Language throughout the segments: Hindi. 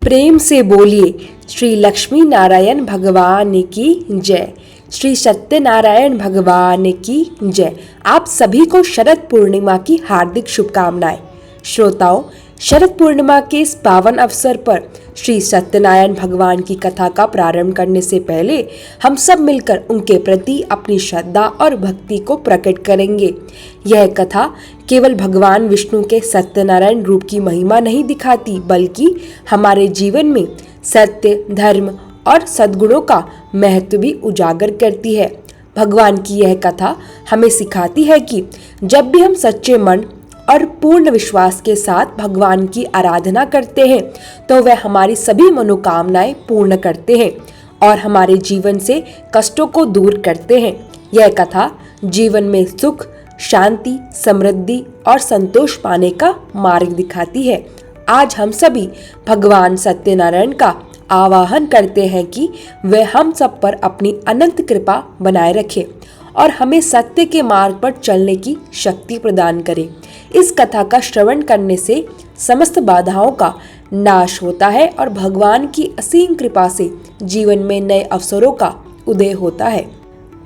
प्रेम से बोलिए श्री लक्ष्मी नारायण भगवान की जय। श्री सत्यनारायण भगवान की जय। आप सभी को शरद पूर्णिमा की हार्दिक शुभकामनाएं। श्रोताओं, शरद पूर्णिमा के इस पावन अवसर पर श्री सत्यनारायण भगवान की कथा का प्रारंभ करने से पहले हम सब मिलकर उनके प्रति अपनी श्रद्धा और भक्ति को प्रकट करेंगे। यह कथा केवल भगवान विष्णु के सत्यनारायण रूप की महिमा नहीं दिखाती, बल्कि हमारे जीवन में सत्य, धर्म और सद्गुणों का महत्व भी उजागर करती है। भगवान की यह कथा हमें सिखाती है कि जब भी हम सच्चे मन और पूर्ण विश्वास के साथ भगवान की आराधना करते हैं तो वह हमारी सभी मनोकामनाएं पूर्ण करते हैं और हमारे जीवन से कष्टों को दूर करते हैं। यह कथा जीवन में सुख, शांति, समृद्धि और संतोष पाने का मार्ग दिखाती है। आज हम सभी भगवान सत्यनारायण का आवाहन करते हैं कि वे हम सब पर अपनी अनंत कृपा बनाए रखें और हमें सत्य के मार्ग पर चलने की शक्ति प्रदान करें। इस कथा का श्रवण करने से समस्त बाधाओं का नाश होता है और भगवान की असीम कृपा से जीवन में नए अवसरों का उदय होता है।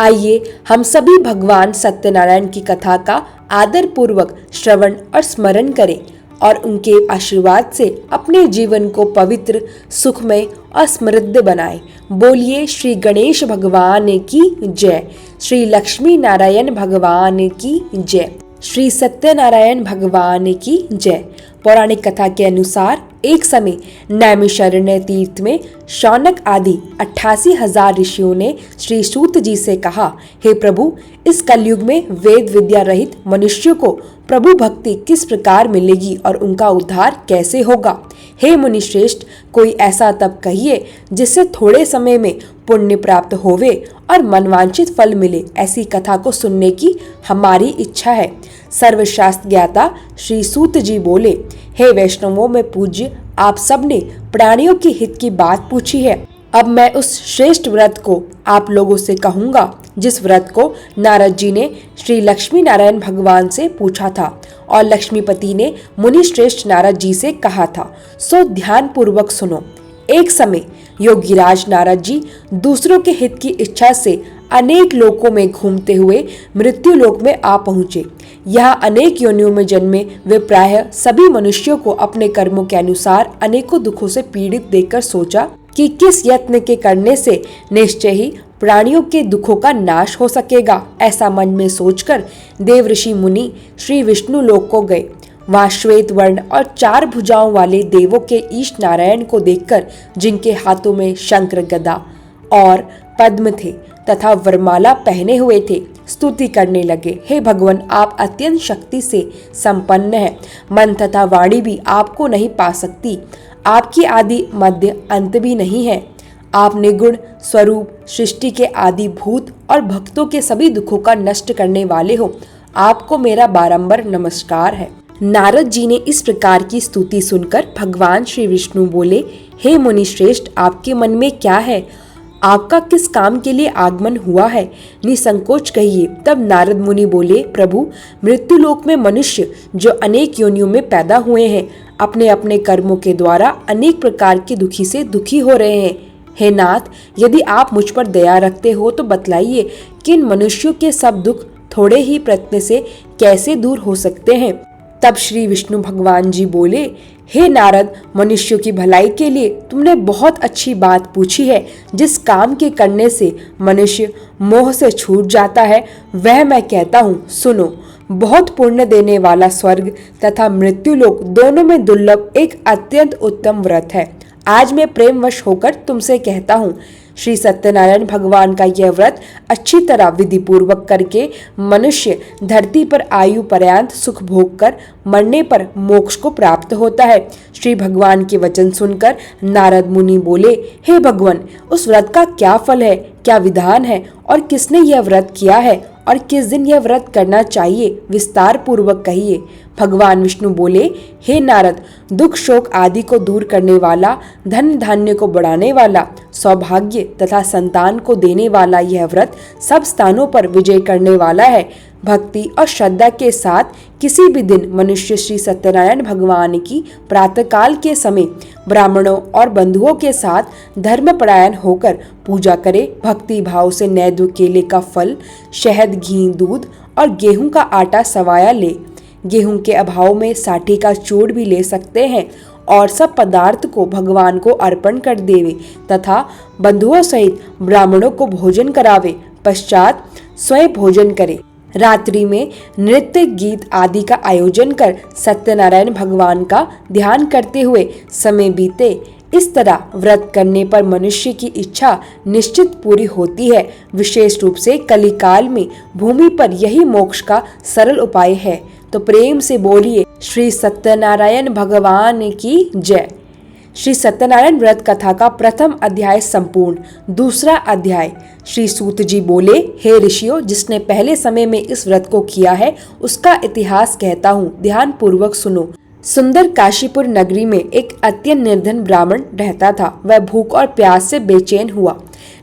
आइए हम सभी भगवान सत्यनारायण की कथा का आदर पूर्वक श्रवण और स्मरण करें और उनके आशीर्वाद से अपने जीवन को पवित्र, सुखमय और समृद्ध बनाएं। बोलिए श्री गणेश भगवान की जय। श्री लक्ष्मी नारायण भगवान की जय। श्री सत्यनारायण भगवान की जय। पौराणिक कथा के अनुसार एक समय नैमिषारण्य तीर्थ में शौनक आदि 88,000 ऋषियों ने श्री सूत जी से कहा, हे प्रभु, इस कलयुग में वेद विद्या रहित मनुष्य को प्रभु भक्ति किस प्रकार मिलेगी और उनका उद्धार कैसे होगा। हे मुनिश्रेष्ठ, कोई ऐसा तप कहिए जिससे थोड़े समय में पुण्य प्राप्त होवे और मनवांछित फल मिले। ऐसी कथा को सुनने की हमारी इच्छा है। सर्वशास्त्र ज्ञाता श्री सूत जी बोले, हे वैष्णवों में पूज्य, आप सबने प्राणियों के हित की बात पूछी है। अब मैं उस श्रेष्ठ व्रत को आप लोगों से कहूंगा जिस व्रत को नारद जी ने श्री लक्ष्मी नारायण भगवान से पूछा था और लक्ष्मीपति ने मुनि श्रेष्ठ नारद जी से कहा था। सो ध्यान पूर्वक सुनो। एक समय योगीराज नारद जी दूसरों के हित की इच्छा से अनेक लोकों में घूमते हुए मृत्यु लोक में आ पहुँचे। यहाँ अनेक योनियों में जन्मे वे प्रायः सभी मनुष्यों को अपने कर्मों के अनुसार अनेकों दुखों से पीड़ित देखकर सोचा कि किस यत्न के करने से निश्चय ही प्राणियों के दुखों का नाश हो सकेगा। ऐसा मन में सोचकर देव ऋषि मुनि श्री विष्णु लोक को गए। वहाँ श्वेत वर्ण और 4 भुजाओं वाले देवों के ईश नारायण को देखकर, जिनके हाथों में शंकर गदा और पद्म थे तथा वरमाला पहने हुए थे, स्तुति करने लगे। हे भगवान, आप अत्यंत शक्ति से संपन्न हैं। मन तथा वाणी भी आपको नहीं पा सकती। आपकी आदि मध्य अंत भी नहीं है। आप निगुण स्वरूप, सृष्टि के आदि भूत और भक्तों के सभी दुखों का नष्ट करने वाले हो। आपको मेरा बारंबार नमस्कार है। नारद जी ने इस प्रकार की स्तुति सुनकर भगवान श्री विष्णु बोले, हे मुनि श्रेष्ठ, आपके मन में क्या है? आपका किस काम के लिए आगमन हुआ है? निसंकोच कहिए। तब नारद मुनि बोले, प्रभु, मृत्यु लोक में मनुष्य जो अनेक योनियों में पैदा हुए हैं, अपने अपने कर्मों के द्वारा अनेक प्रकार के दुखी से दुखी हो रहे हैं। हे नाथ, यदि आप मुझ पर दया रखते हो तो बतलाइए कि इन मनुष्यों के सब दुख थोड़े ही प्रयत्न से कैसे दूर हो सकते हैं। तब श्री विष्णु भगवान जी बोले, हे नारद, मनुष्यों की भलाई के लिए तुमने बहुत अच्छी बात पूछी है। जिस काम के करने से मनुष्य मोह से छूट जाता है वह मैं कहता हूँ, सुनो। बहुत पुण्य देने वाला स्वर्ग तथा मृत्यु लोक दोनों में दुर्लभ एक अत्यंत उत्तम व्रत है। आज मैं प्रेमवश होकर तुमसे कहता हूँ, श्री सत्यनारायण भगवान का यह व्रत अच्छी तरह विधि पूर्वक करके मनुष्य धरती पर आयु पर्यंत सुख भोग कर मरने पर मोक्ष को प्राप्त होता है। श्री भगवान के वचन सुनकर नारद मुनि बोले, हे भगवान, उस व्रत का क्या फल है, क्या विधान है और किसने यह व्रत किया है और किस दिन यह व्रत करना चाहिए, विस्तार पूर्वक कहिए। भगवान विष्णु बोले, हे नारद, दुख शोक आदि को दूर करने वाला, धन धान्य को बढ़ाने वाला, सौभाग्य तथा संतान को देने वाला यह व्रत सब स्थानों पर विजय करने वाला है। भक्ति और श्रद्धा के साथ किसी भी दिन मनुष्य श्री सत्यनारायण भगवान की प्रातःकाल के समय ब्राह्मणों और बंधुओं के साथ धर्मपरायण होकर पूजा करे, भक्ति भाव से नैदु केले का फल, शहद, घी, दूध और गेहूं का आटा सवाया ले। गेहूं के अभाव में साठी का चूड़ भी ले सकते हैं और सब पदार्थ को भगवान को अर्पण कर देवे तथा बंधुओं सहित ब्राह्मणों को भोजन करावे, पश्चात स्वयं भोजन करे। रात्रि में नृत्य, गीत आदि का आयोजन कर सत्यनारायण भगवान का ध्यान करते हुए समय बीते। इस तरह व्रत करने पर मनुष्य की इच्छा निश्चित पूरी होती है। विशेष रूप से कलिकाल में भूमि पर यही मोक्ष का सरल उपाय है। तो प्रेम से बोलिए श्री सत्यनारायण भगवान की जय। श्री सत्यनारायण व्रत कथा का प्रथम अध्याय संपूर्ण। दूसरा अध्याय। श्री सूत जी बोले, हे ऋषियों, जिसने पहले समय में इस व्रत को किया है उसका इतिहास कहता हूँ, ध्यान पूर्वक सुनो। सुंदर काशीपुर नगरी में एक अत्यंत निर्धन ब्राह्मण रहता था। वह भूख और प्यास से बेचैन हुआ,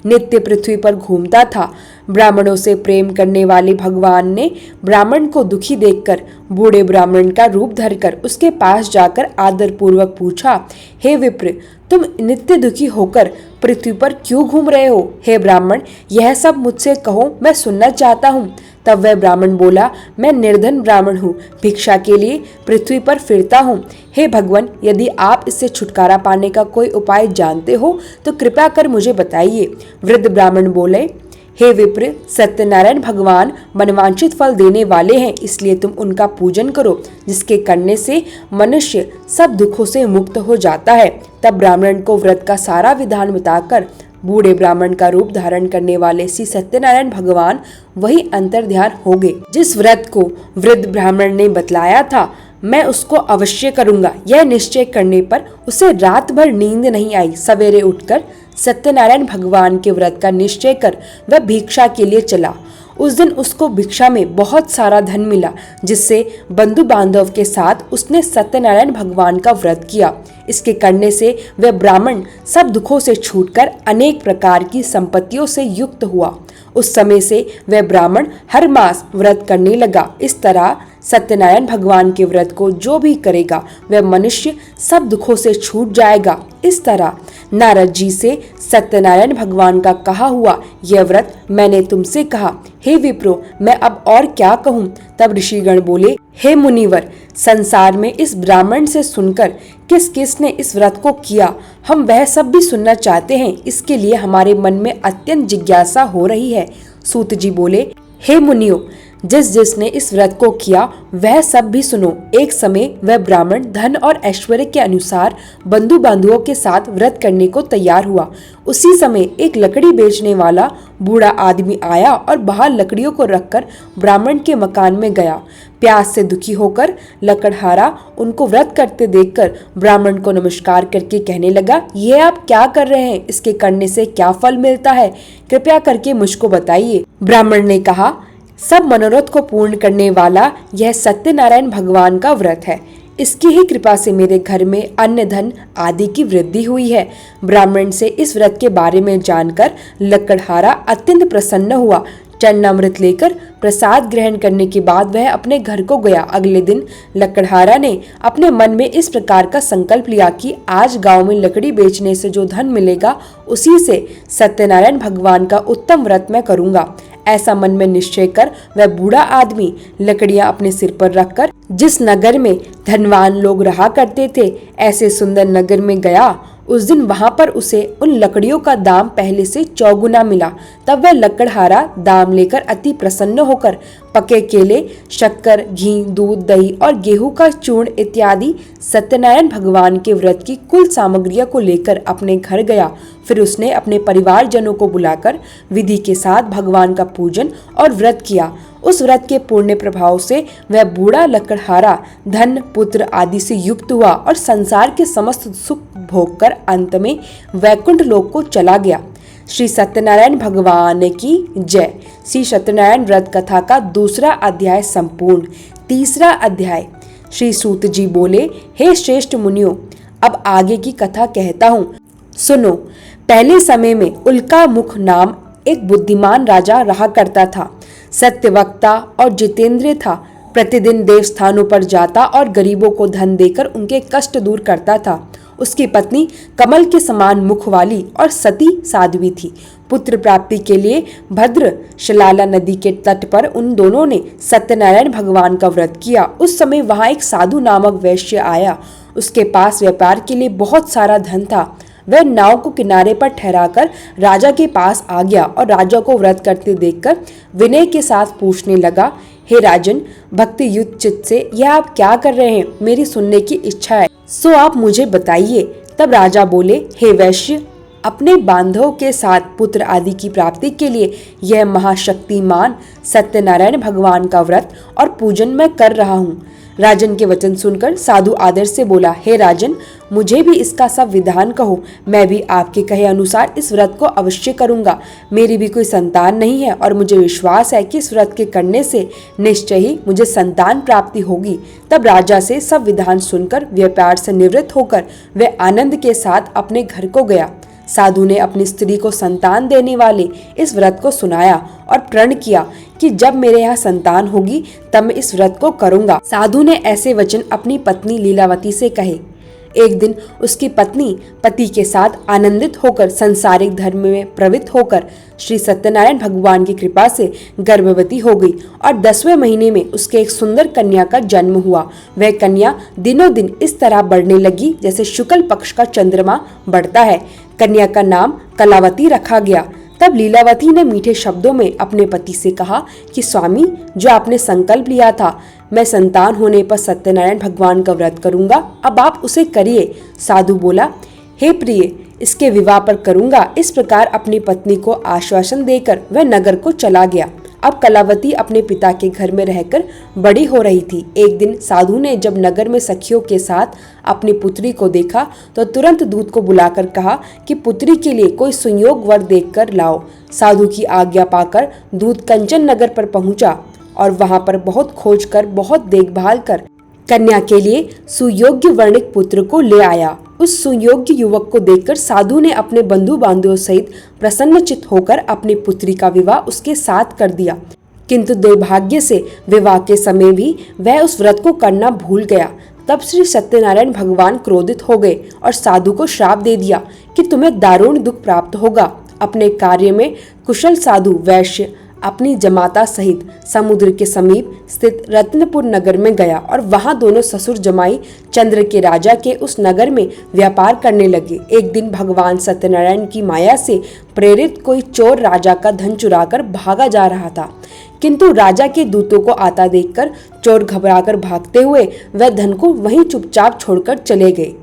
नित्य पृथ्वी पर घूमता था। ब्राह्मणों से प्रेम करने वाले भगवान ने ब्राह्मण को दुखी देखकर बूढ़े ब्राह्मण का रूप धरकर उसके पास जाकर आदर पूर्वक पूछा, हे विप्र, तुम नित्य दुखी होकर पृथ्वी पर क्यों घूम रहे हो? हे ब्राह्मण, यह सब मुझसे कहो, मैं सुनना चाहता हूँ। तब वह ब्राह्मण बोला, मैं निर्धन ब्राह्मण हूँ, भिक्षा के लिए पृथ्वी पर फिरता हूँ। हे भगवान, यदि आप इससे छुटकारा पाने का कोई उपाय जानते हो तो कृपया कर मुझे बताइए। वृद्ध ब्राह्मण बोले, हे विप्र, सत्यनारायण भगवान मनवांछित फल देने वाले हैं, इसलिए तुम उनका पूजन करो, जिसके करने से मनुष्य सब दुखों से मुक्त हो जाता है। तब ब्राह्मण को व्रत का सारा विधान बताकर बूढ़े ब्राह्मण का रूप धारण करने वाले श्री सत्यनारायण भगवान वही अंतर ध्यान हो गए। जिस व्रत को वृद्ध ब्राह्मण ने बतलाया था, मैं उसको अवश्य करूंगा, यह निश्चय करने पर उसे रात भर नींद नहीं आई। सवेरे उठकर सत्यनारायण भगवान के व्रत का निश्चय कर वह भिक्षा के लिए चला। उस दिन उसको भिक्षा में बहुत सारा धन मिला, जिससे बंधु बांधव के साथ उसने सत्यनारायण भगवान का व्रत किया। इसके करने से वह ब्राह्मण सब दुखों से छूटकर अनेक प्रकार की संपत्तियों से युक्त हुआ। उस समय से वह ब्राह्मण हर मास व्रत करने लगा। इस तरह सत्यनारायण भगवान के व्रत को जो भी करेगा वह मनुष्य सब दुखों से छूट जाएगा। इस तरह नारद जी से सत्यनारायण भगवान का कहा हुआ यह व्रत मैंने तुमसे कहा। हे विप्रो, मैं अब और क्या कहूँ? तब ऋषिगण बोले, हे मुनिवर, संसार में इस ब्राह्मण से सुनकर किस किस ने इस व्रत को किया, हम वह सब भी सुनना चाहते हैं। इसके लिए हमारे मन में अत्यंत जिज्ञासा हो रही है। सूत जी बोले, हे मुनियों, जिस जिसने इस व्रत को किया वह सब भी सुनो। एक समय वह ब्राह्मण धन और ऐश्वर्य के अनुसार बंधु बांधुओं के साथ व्रत करने को तैयार हुआ। उसी समय एक लकड़ी बेचने वाला बूढ़ा आदमी आया और बाहर लकड़ियों को रखकर ब्राह्मण के मकान में गया। प्यास से दुखी होकर लकड़हारा उनको व्रत करते देखकर ब्राह्मण को नमस्कार करके कहने लगा, ये आप क्या कर रहे हैं? इसके करने से क्या फल मिलता है? कृपया करके मुझको बताइए। ब्राह्मण ने कहा, सब मनोरथ को पूर्ण करने वाला यह सत्यनारायण भगवान का व्रत है। इसकी ही कृपा से मेरे घर में अन्न धन आदि की वृद्धि हुई है। ब्राह्मण से इस व्रत के बारे में जानकर लकड़हारा अत्यंत प्रसन्न हुआ। चरणामृत लेकर प्रसाद ग्रहण करने के बाद वह अपने घर को गया। अगले दिन लकड़हारा ने अपने मन में इस प्रकार का संकल्प लिया कि आज गांव में लकड़ी बेचने से जो धन मिलेगा उसी से सत्यनारायण भगवान का उत्तम व्रत मैं करूंगा। ऐसा मन में निश्चय कर वह बूढ़ा आदमी लकड़ियां अपने सिर पर रखकर जिस नगर में धनवान लोग रहा करते थे ऐसे सुंदर नगर में गया। उस दिन वहां पर उसे उन लकड़ियों का दाम पहले से चौगुना मिला। तब वह लकड़हारा दाम लेकर अति प्रसन्न होकर पके केले, शक्कर, घी, दूध, दही और गेहूं का चूर्ण इत्यादि सत्यनारायण भगवान के व्रत की कुल सामग्रियों को लेकर अपने घर गया। फिर उसने अपने परिवारजनों को बुलाकर विधि के साथ भगवान का पूजन और व्रत किया। उस व्रत के पुण्य प्रभाव से वह बूढ़ा लकड़हारा धन, पुत्र आदि से युक्त हुआ और संसार के समस्त सुख भोग कर अंत में वैकुंठ लोक को चला गया। श्री सत्यनारायण भगवान की जय। श्री सत्यनारायण व्रत कथा का दूसरा अध्याय संपूर्ण। तीसरा अध्याय। श्री सूत जी बोले, हे श्रेष्ठ मुनियों, अब आगे की कथा कहता हूँ, सुनो। पहले समय में उल्का मुख नाम एक बुद्धिमान राजा रहा करता था। सत्यवक्ता और जितेंद्रिय था। प्रतिदिन देवस्थानों पर जाता और गरीबों को धन देकर उनके कष्ट दूर करता था। उसकी पत्नी कमल के समान मुख वाली और सती साध्वी थी। पुत्र प्राप्ति के लिए भद्र शलाला नदी के तट पर उन दोनों ने सत्यनारायण भगवान का व्रत किया। उस समय वहां एक साधु नामक वैश्य आया। उसके पास व्यापार के लिए बहुत सारा धन था। वह नाव को किनारे पर ठहराकर राजा के पास आ गया और राजा को व्रत करते देखकर विनय के साथ पूछने लगा, हे राजन, भक्ति युक्त चित्त से यह आप क्या कर रहे हैं? मेरी सुनने की इच्छा है, सो आप मुझे बताइए। तब राजा बोले, हे वैश्य, अपने बांधवों के साथ पुत्र आदि की प्राप्ति के लिए यह महाशक्तिमान सत्यनारायण भगवान का व्रत और पूजन मैं कर रहा हूँ। राजन के वचन सुनकर साधु आदर से बोला, हे राजन, मुझे भी इसका सब विधान कहो। मैं भी आपके कहे अनुसार इस व्रत को अवश्य करूंगा। मेरी भी कोई संतान नहीं है और मुझे विश्वास है कि इस व्रत के करने से निश्चय ही मुझे संतान प्राप्ति होगी। तब राजा से सब विधान सुनकर व्यापार से निवृत्त होकर वह आनंद के साथ अपने घर को गया। साधु ने अपनी स्त्री को संतान देने वाले इस व्रत को सुनाया और प्रण किया कि जब मेरे यहाँ संतान होगी तब मैं इस व्रत को करूंगा। साधु ने ऐसे वचन अपनी पत्नी लीलावती से कहे। एक दिन उसकी पत्नी पति के साथ आनंदित होकर संसारिक धर्म में प्रवृत्त होकर श्री सत्यनारायण भगवान की कृपा से गर्भवती हो गई और 10वें महीने में उसके एक सुंदर कन्या का जन्म हुआ। वह कन्या दिनों दिन इस तरह बढ़ने लगी जैसे शुक्ल पक्ष का चंद्रमा बढ़ता है। कन्या का नाम कलावती रखा गया। तब लीलावती ने मीठे शब्दों में अपने पति से कहा कि स्वामी, जो आपने संकल्प लिया था, मैं संतान होने पर सत्यनारायण भगवान का व्रत करूंगा, अब आप उसे करिए। साधु बोला, हे प्रिय, इसके विवाह पर करूंगा। इस प्रकार अपनी पत्नी को आश्वासन देकर वह नगर को चला गया। अब कलावती अपने पिता के घर में रहकर बड़ी हो रही थी। एक दिन साधु ने जब नगर में सखियों के साथ अपनी पुत्री को देखा तो तुरंत दूत को बुलाकर कहा कि पुत्री के लिए कोई सुयोग वर देखकर लाओ। साधु की आज्ञा पाकर दूत कंचन नगर पर पहुंचा और वहां पर बहुत खोज कर, बहुत देखभाल कर कन्या के लिए सुयोग्य वर्णिक पुत्र को ले आया। उस सुयोग्य युवक को देखकर साधु ने अपने बंधु बांधवों सहित प्रसन्नचित होकर अपनी पुत्री का विवाह उसके साथ कर दिया। किंतु दुर्भाग्य से विवाह के समय भी वह उस व्रत को करना भूल गया। तब श्री सत्यनारायण भगवान क्रोधित हो गए और साधु को श्राप दे दिया कि तुम्हें दारुण दुख प्राप्त होगा। अपने कार्य में कुशल साधु वैश्य अपनी जमाता सहित समुद्र के समीप स्थित रत्नपुर नगर में गया और वहां दोनों ससुर जमाई चंद्र के राजा के उस नगर में व्यापार करने लगे। एक दिन भगवान सत्यनारायण की माया से प्रेरित कोई चोर राजा का धन चुराकर भागा जा रहा था, किंतु राजा के दूतों को आता देखकर चोर घबराकर भागते हुए वह धन को वहीं चुपचाप छोड़कर चले गए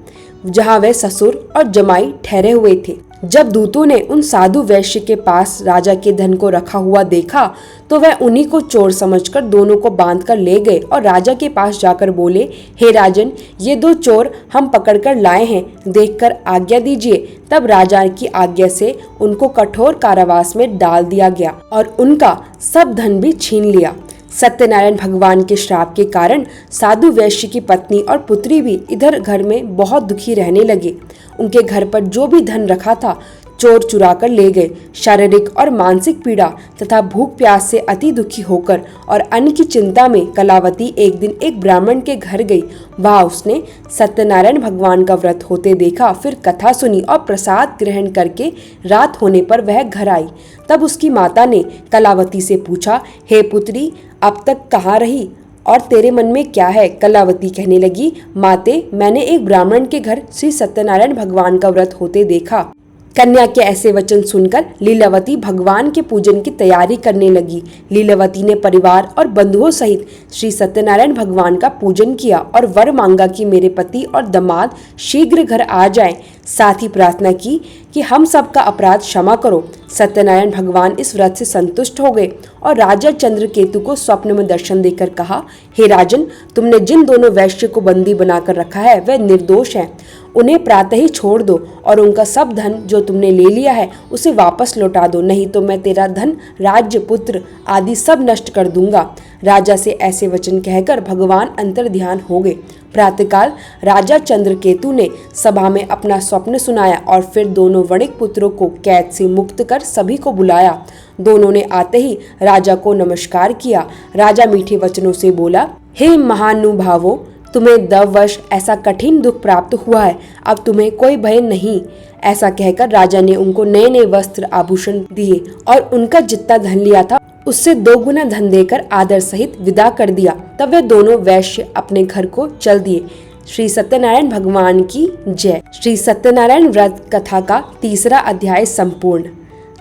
जहां वह ससुर और जमाई ठहरे हुए थे। जब दूतों ने उन साधु वैश्य के पास राजा के धन को रखा हुआ देखा तो वह उन्हीं को चोर समझकर दोनों को बांधकर ले गए और राजा के पास जाकर बोले, हे राजन, ये दो चोर हम पकड़कर लाए हैं, देखकर आज्ञा दीजिए। तब राजा की आज्ञा से उनको कठोर कारावास में डाल दिया गया और उनका सब धन भी छीन लिया। सत्यनारायण भगवान के श्राप के कारण साधु वैश्य की पत्नी और पुत्री भी इधर घर में बहुत दुखी रहने लगे। उनके घर पर जो भी धन रखा था चोर चुरा कर ले गए। शारीरिक और मानसिक पीड़ा तथा भूख प्यास से अति दुखी होकर और अन्न की चिंता में कलावती एक दिन एक ब्राह्मण के घर गई। वहां उसने सत्यनारायण भगवान का व्रत होते देखा, फिर कथा सुनी और प्रसाद ग्रहण करके रात होने पर वह घर आई। तब उसकी माता ने कलावती से पूछा, हे पुत्री, अब तक कहाँ रही और तेरे मन में क्या है? कलावती कहने लगी, माते, मैंने एक ब्राह्मण के घर श्री सत्यनारायण भगवान का व्रत होते देखा। कन्या के ऐसे वचन सुनकर लीलावती भगवान के पूजन की तैयारी करने लगी। लीलावती ने परिवार और बंधुओं सहित श्री सत्यनारायण भगवान का पूजन किया और वर मांगा कि मेरे पति और दामाद शीघ्र घर आ जाएं। साथ ही प्रार्थना की कि हम सबका अपराध क्षमा करो। सत्यनारायण भगवान इस व्रत से संतुष्ट हो गए और राजा चंद्रकेतु को स्वप्न में दर्शन देकर कहा, हे राजन, तुमने जिन दोनों वैश्य को बंदी बनाकर रखा है वह निर्दोष हैं। उन्हें प्रातः ही छोड़ दो और उनका सब धन जो तुमने ले लिया है उसे वापस लौटा दो, नहीं तो मैं तेरा धन, राज्य, पुत्र आदि सब नष्ट कर दूंगा। राजा से ऐसे वचन कहकर भगवान अंतर ध्यान हो गए। प्रातःकाल राजा चंद्रकेतु ने सभा में अपना स्वप्न सुनाया और फिर दोनों वणिक पुत्रों को कैद से मुक्त कर सभी को बुलाया। दोनों ने आते ही राजा को नमस्कार किया। राजा मीठे वचनों से बोला, हे महानुभावों, तुम्हें 10 वर्ष ऐसा कठिन दुख प्राप्त हुआ है, अब तुम्हें कोई भय नहीं। ऐसा कहकर राजा ने उनको नए नए वस्त्र आभूषण दिए और उनका जितना धन लिया था उससे 2 गुना धन देकर आदर सहित विदा कर दिया। तब वे दोनों वैश्य अपने घर को चल दिए। श्री सत्यनारायण भगवान की जय। श्री सत्यनारायण व्रत कथा का 3रा अध्याय संपूर्ण।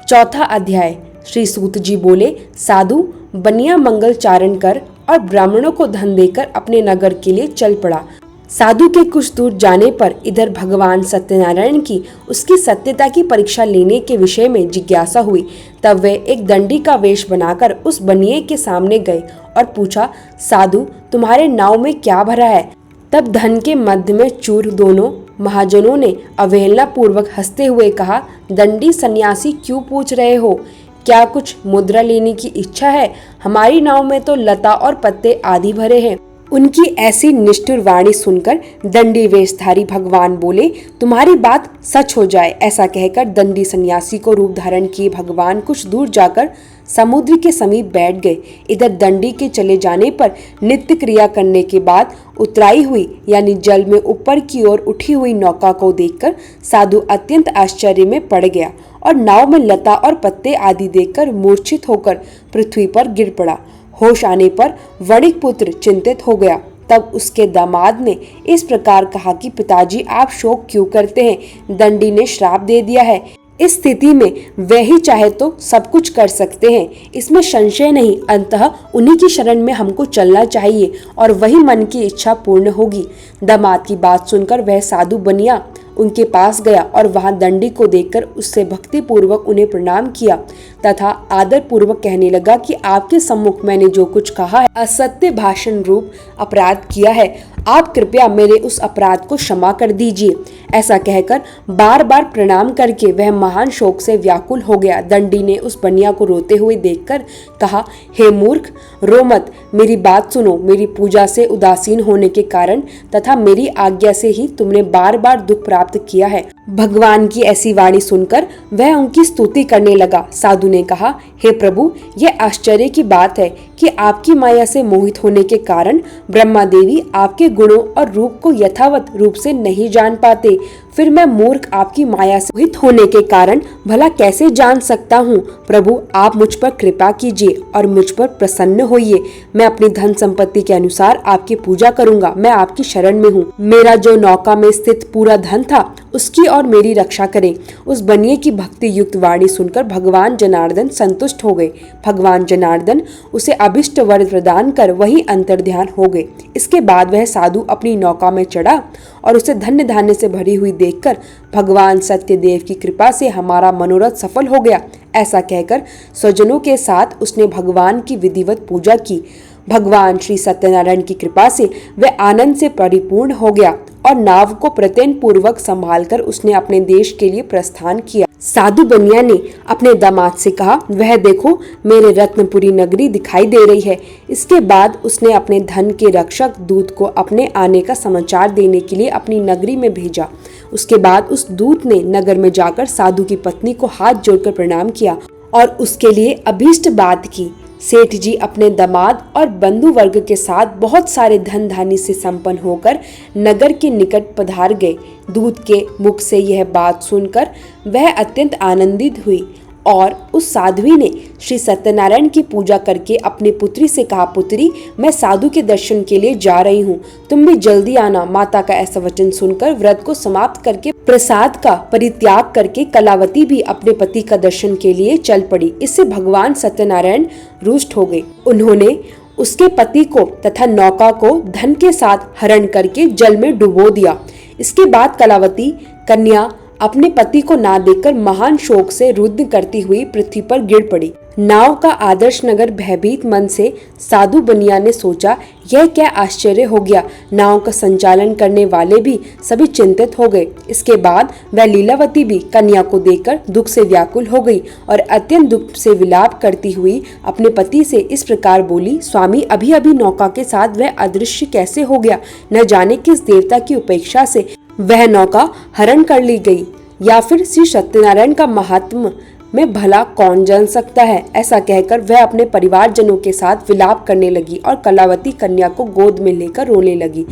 4था अध्याय। श्री सूत जी बोले, साधु बनिया मंगल चारण कर और ब्राह्मणों को धन देकर अपने नगर के लिए चल पड़ा। साधु के कुछ दूर जाने पर इधर भगवान सत्यनारायण की उसकी सत्यता की परीक्षा लेने के विषय में जिज्ञासा हुई। तब वे एक दंडी का वेश बनाकर उस बनिए के सामने गए और पूछा, साधु तुम्हारे नाव में क्या भरा है? तब धन के मध्य में चूर दोनों महाजनों ने अवहेलना पूर्वक हंसते हुए कहा, दंडी सन्यासी क्यों पूछ रहे हो? क्या कुछ मुद्रा लेने की इच्छा है? हमारी नाव में तो लता और पत्ते आदि भरे हैं। उनकी ऐसी निष्ठुर वाणी सुनकर दंडी वेशधारी भगवान बोले, तुम्हारी बात सच हो जाए। ऐसा कहकर दंडी सन्यासी को रूप धारण किए भगवान कुछ दूर जाकर समुद्र के समीप बैठ गए। इधर दंडी के चले जाने पर नित्य क्रिया करने के बाद उतराई हुई यानी जल में ऊपर की ओर उठी हुई नौका को देखकर साधु अत्यंत आश्चर्य में पड़ गया और नाव में लता और पत्ते आदि देखकर मूर्छित होकर पृथ्वी पर गिर पड़ा। होश आने पर वणिक पुत्र चिंतित हो गया। तब उसके दामाद ने इस प्रकार कहा कि पिताजी आप शोक क्यों करते हैं? दंडी ने श्राप दे दिया है। इस स्थिति में वे ही चाहे तो सब कुछ कर सकते हैं, इसमें संशय नहीं। अंततः उन्हीं की शरण में हमको चलना चाहिए और वही मन की इच्छा पूर्ण होगी। दामाद की बात सुनकर वह साधु बनिया उनके पास गया और वहां दंडी को देखकर उससे भक्ति पूर्वक उन्हें प्रणाम किया तथा आदर पूर्वक कहने लगा कि आपके सम्मुख मैंने जो कुछ कहा है असत्य भाषण रूप अपराध किया है, आप कृपया मेरे उस अपराध को क्षमा कर दीजिए। ऐसा कहकर बार बार प्रणाम करके वह महान शोक से व्याकुल हो गया। दंडी ने उस बनिया को रोते हुए देखकर कहा, हे मूर्ख, रो मत, मेरी बात सुनो। मेरी पूजा से उदासीन होने के कारण तथा मेरी आज्ञा से ही तुमने बार बार दुख प्राप्त किया है। भगवान की ऐसी वाणी सुनकर वह उनकी स्तुति करने लगा। साधु ने कहा, हे प्रभु, यह आश्चर्य की बात है कि आपकी माया से मोहित होने के कारण ब्रह्मा देवी आपके गुणों और रूप को यथावत रूप से नहीं जान पाते। फिर मैं मूर्ख आपकी माया से मोहित होने के कारण भला कैसे जान सकता हूँ? प्रभु आप मुझ पर कृपा कीजिए और मुझ पर प्रसन्न होइए। मैं अपनी धन संपत्ति के अनुसार आपकी पूजा करूंगा। मैं आपकी शरण में हूँ। मेरा जो नौका में स्थित पूरा धन था उसकी और मेरी रक्षा करें। उस बनिए की भक्ति युक्त वाणी सुनकर भगवान जनार्दन संतुष्ट हो गए। भगवान जनार्दन उसे अभिष्ट वर प्रदान कर वही अंतर्ध्यान हो गए। इसके बाद वह साधु अपनी नौका में चढ़ा और उसे धन्य धान्य से भरी हुई देखकर भगवान सत्यदेव की कृपा से हमारा मनोरथ सफल हो गया। ऐसा कहकर स्वजनों के साथ उसने भगवान की विधिवत पूजा की। भगवान श्री सत्यनारायण की कृपा से वह आनंद से परिपूर्ण हो गया और नाव को प्रत्यन पूर्वक संभालकर उसने अपने देश के लिए प्रस्थान किया। साधु बनिया ने अपने दामाद से कहा, वह देखो मेरे रत्नपुरी नगरी दिखाई दे रही है। इसके बाद उसने अपने धन के रक्षक दूत को अपने आने का समाचार देने के लिए अपनी नगरी में भेजा। उसके बाद उस दूत ने नगर में जाकर साधु की पत्नी को हाथ जोड़कर प्रणाम किया और उसके लिए अभीष्ट बात की। सेठ जी अपने दामाद और बंधु वर्ग के साथ बहुत सारे धन धान्य से संपन्न होकर नगर के निकट पधार गए। दूत के मुख से यह बात सुनकर वह अत्यंत आनंदित हुई और उस साध्वी ने श्री सत्यनारायण की पूजा करके अपनी पुत्री से कहा, पुत्री मैं साधु के दर्शन के लिए जा रही हूँ, तुम भी जल्दी आना। माता का ऐसा वचन सुनकर व्रत को समाप्त करके प्रसाद का परित्याग करके कलावती भी अपने पति का दर्शन के लिए चल पड़ी। इससे भगवान सत्यनारायण रुष्ट हो गए। उन्होंने उसके पति को तथा नौका को धन के साथ हरण करके जल में डुबो दिया। इसके बाद कलावती कन्या अपने पति को ना देखकर महान शोक से रुद्ध करती हुई पृथ्वी पर गिर पड़ी। नाव का आदर्श नगर भयभीत मन से साधु बनिया ने सोचा, यह क्या आश्चर्य हो गया। नाव का संचालन करने वाले भी सभी चिंतित हो गए। इसके बाद वह लीलावती भी कन्या को देखकर दुख से व्याकुल हो गई और अत्यंत दुख से विलाप करती हुई अपने पति से इस प्रकार बोली, स्वामी, अभी अभी नौका के साथ वह अदृश्य कैसे हो गया। न जाने किस देवता की उपेक्षा से वह नौका हरण कर ली गई, या फिर श्री सत्यनारायण का महात्म में भला कौन जान सकता है। ऐसा कहकर वह अपने परिवारजनों के साथ विलाप करने लगी और कलावती कन्या को गोद में लेकर रोने लगी।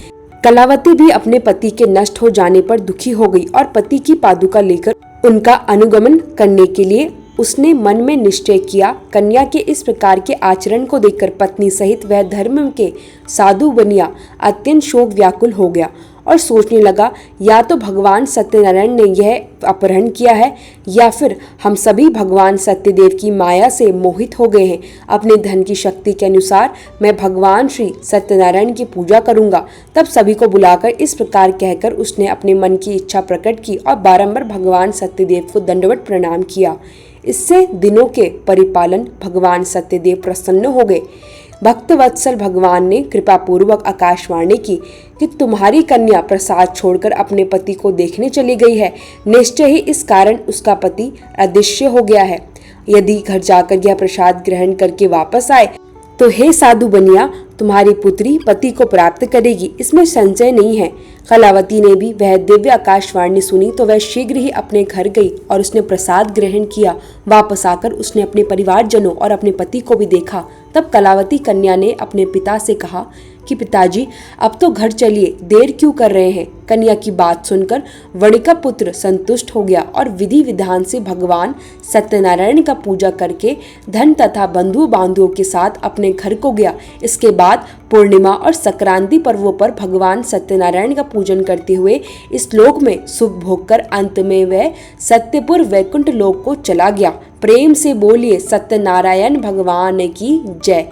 कलावती भी अपने पति के नष्ट हो जाने पर दुखी हो गई और पति की पादुका लेकर उनका अनुगमन करने के लिए उसने मन में निश्चय किया। कन्या के इस प्रकार के आचरण को देखकर पत्नी सहित वह धर्म के साधु बनिया अत्यंत शोक व्याकुल हो गया और सोचने लगा, या तो भगवान सत्यनारायण ने यह अपहरण किया है, या फिर हम सभी भगवान सत्यदेव की माया से मोहित हो गए हैं। अपने धन की शक्ति के अनुसार मैं भगवान श्री सत्यनारायण की पूजा करूंगा। तब सभी को बुलाकर इस प्रकार कहकर उसने अपने मन की इच्छा प्रकट की और बारंबार भगवान सत्यदेव को दंडवत प्रणाम किया। इससे दिनों के परिपालन भगवान सत्यदेव प्रसन्न हो गए। भक्तवत्सल भगवान ने कृपा पूर्वक आकाशवाणी की कि तुम्हारी कन्या प्रसाद छोड़कर अपने पति को देखने चली गई है। निश्चय ही इस कारण उसका पति अदृश्य हो गया है। यदि घर जाकर यह प्रसाद ग्रहण करके वापस आए तो हे साधु बनिया, तुम्हारी पुत्री पति को प्राप्त करेगी, इसमें संशय नहीं है। कलावती ने भी वह दिव्य आकाशवाणी सुनी तो वह शीघ्र ही अपने घर गई और उसने प्रसाद ग्रहण किया। वापस आकर उसने अपने परिवारजनों और अपने पति को भी देखा। तब कलावती कन्या ने अपने पिता से कहा कि पिताजी, अब तो घर चलिए, देर क्यों कर रहे हैं। कन्या की बात सुनकर वणिक का पुत्र संतुष्ट हो गया और विधि विधान से भगवान सत्यनारायण का पूजा करके धन तथा बंधु बांधुओं के साथ अपने घर को गया। इसके बाद पूर्णिमा और संक्रांति पर्वों पर भगवान सत्यनारायण का पूजन करते हुए इस लोक में सुख भोग कर अंत में वह सत्यपुर वैकुंठ लोक को चला गया। प्रेम से बोलिए सत्यनारायण भगवान की जय।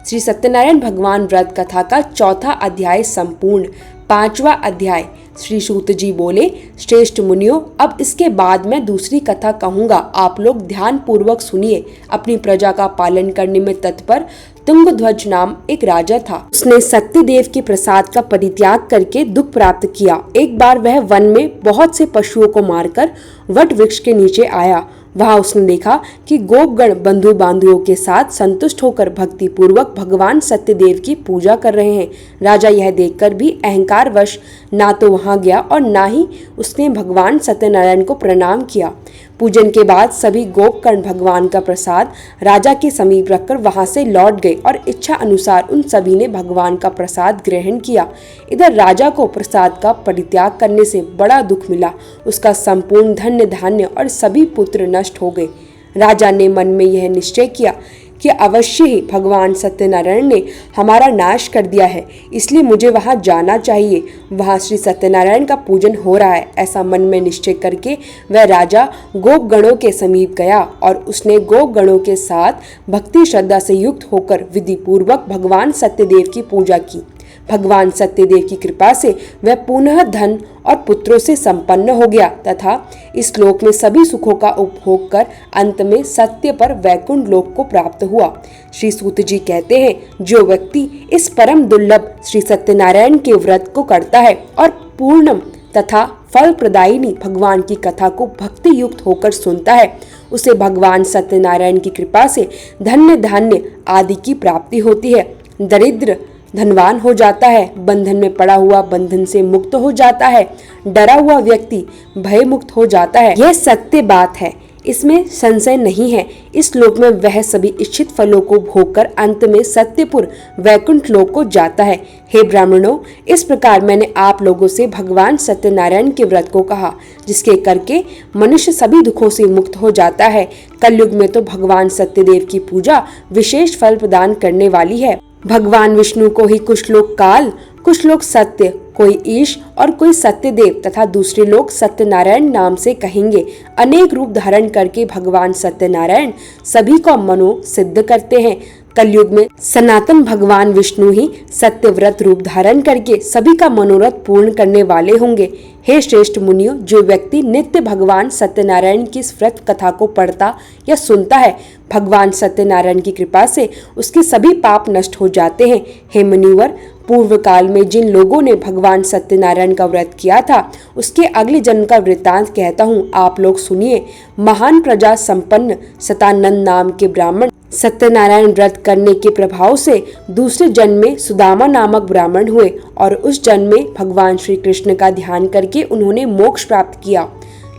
श्री सत्यनारायण भगवान व्रत कथा का चौथा अध्याय संपूर्ण। पांचवा अध्याय। श्री सूत जी बोले, श्रेष्ठ मुनियों, अब इसके बाद मैं दूसरी कथा कहूंगा, आप लोग ध्यान पूर्वक सुनिए। अपनी प्रजा का पालन करने में तत्पर तुंगध्वज नाम एक राजा था। उसने सत्यदेव के प्रसाद का परित्याग करके दुख प्राप्त किया। एक बार वह वन में बहुत से पशुओं को मारकर वट वृक्ष के नीचे आया। वहां उसने देखा कि गोपगण बंधु बांधुओं के साथ संतुष्ट होकर भक्ति पूर्वक भगवान सत्यदेव की पूजा कर रहे हैं। राजा यह देखकर भी अहंकार वश ना तो वहां गया और ना ही उसने भगवान सत्यनारायण को प्रणाम किया। पूजन के बाद सभी गोपगण भगवान का प्रसाद राजा के समीप रखकर वहां से लौट गए और इच्छा अनुसार उन सभी ने भगवान का प्रसाद ग्रहण किया। इधर राजा को प्रसाद का परित्याग करने से बड़ा दुख मिला। उसका संपूर्ण धन्य धान्य और सभी पुत्र नष्ट हो गए। राजा ने मन में यह निश्चय किया कि अवश्य ही भगवान सत्यनारायण ने हमारा नाश कर दिया है, इसलिए मुझे वहां जाना चाहिए। वहां श्री सत्यनारायण का पूजन हो रहा है। ऐसा मन में निश्चय करके वह राजा गोपगणों के समीप गया और उसने गोपगणों के साथ भक्ति श्रद्धा से युक्त होकर विधि पूर्वक भगवान सत्यदेव की पूजा की। भगवान सत्यदेव की कृपा से वह पुनः धन और पुत्रों से संपन्न हो गया तथा इस लोक में सभी सुखों का उपभोग कर अंत में सत्य पर वैकुंठ लोक को प्राप्त हुआ। श्री सूत जी कहते हैं, जो व्यक्ति इस परम दुर्लभ श्री सत्यनारायण के व्रत को करता है और पूर्णम तथा फल प्रदायिनी भगवान की कथा को भक्ति युक्त होकर सुनता है, उसे भगवान सत्यनारायण की कृपा से धन्य धान्य आदि की प्राप्ति होती है। दरिद्र धनवान हो जाता है, बंधन में पड़ा हुआ बंधन से मुक्त हो जाता है, डरा हुआ व्यक्ति भय मुक्त हो जाता है। यह सत्य बात है, इसमें संशय नहीं है। इस लोक में वह सभी इच्छित फलों को भोगकर अंत में सत्यपुर वैकुंठ लोक को जाता है। हे ब्राह्मणों, इस प्रकार मैंने आप लोगों से भगवान सत्यनारायण के व्रत को कहा, जिसके करके मनुष्य सभी दुखों से मुक्त हो जाता है। कलयुग में तो भगवान सत्यदेव की पूजा विशेष फल प्रदान करने वाली है। भगवान विष्णु को ही कुछ लोग काल, कुछ लोग सत्य, कोई ईश और कोई सत्यदेव तथा दूसरे लोग सत्यनारायण नाम से कहेंगे। अनेक रूप धारण करके भगवान सत्यनारायण सभी को मनो सिद्ध करते हैं। कलयुग में सनातन भगवान विष्णु ही सत्यव्रत रूप धारण करके सभी का मनोरथ पूर्ण करने वाले होंगे। हे श्रेष्ठ मुनियों, जो व्यक्ति नित्य भगवान सत्यनारायण की इस व्रत कथा को पढ़ता या सुनता है, भगवान सत्यनारायण की कृपा से उसके सभी पाप नष्ट हो जाते हैं। हे मुनिवर, पूर्व काल में जिन लोगों ने भगवान सत्यनारायण का व्रत किया था, उसके अगले जन्म का वृत्तांत कहता हूँ, आप लोग सुनिए। महान प्रजा संपन्न सतानंद नाम के ब्राह्मण सत्यनारायण व्रत करने के प्रभाव से दूसरे जन्म में सुदामा नामक ब्राह्मण हुए और उस जन्म में भगवान श्री कृष्ण का ध्यान करके उन्होंने मोक्ष प्राप्त किया।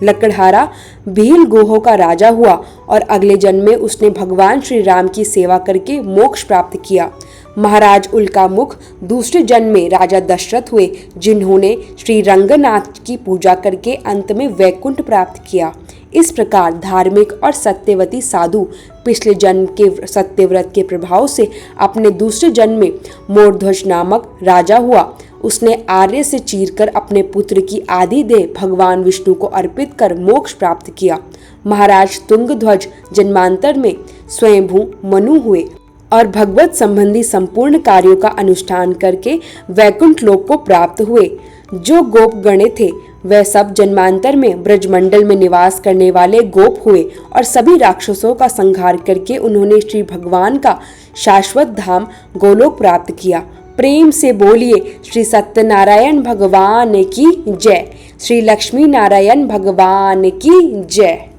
लकड़हारा भील गोहों का राजा हुआ और अगले जन्म में उसने भगवान श्री राम की सेवा करके मोक्ष प्राप्त किया। महाराज उल्कामुख दूसरे जन्म में राजा दशरथ हुए, जिन्होंने श्री रंगनाथ की पूजा करके अंत में वैकुंठ प्राप्त किया। इस प्रकार धार्मिक और सत्यवती साधु पिछले जन्म के सत्यव्रत के प्रभाव से अपने दूसरे जन्म में मोरध्वज नामक राजा हुआ। उसने आर्य से चीरकर अपने पुत्र की आदि देह भगवान विष्णु को अर्पित कर मोक्ष प्राप्त किया। महाराज तुंगध्वज जन्मांतर में स्वयंभू मनु हुए और भगवत संबंधी संपूर्ण कार्यों का अनुष्ठान करके वैकुंठ लोक को प्राप्त हुए। जो गोप गणे थे वह सब जन्मांतर में ब्रजमंडल में निवास करने वाले गोप हुए और सभी राक्षसों का संहार करके उन्होंने श्री भगवान का शाश्वत धाम गोलोक प्राप्त किया। प्रेम से बोलिए श्री सत्यनारायण भगवान की जय। श्री लक्ष्मी नारायण भगवान की जय।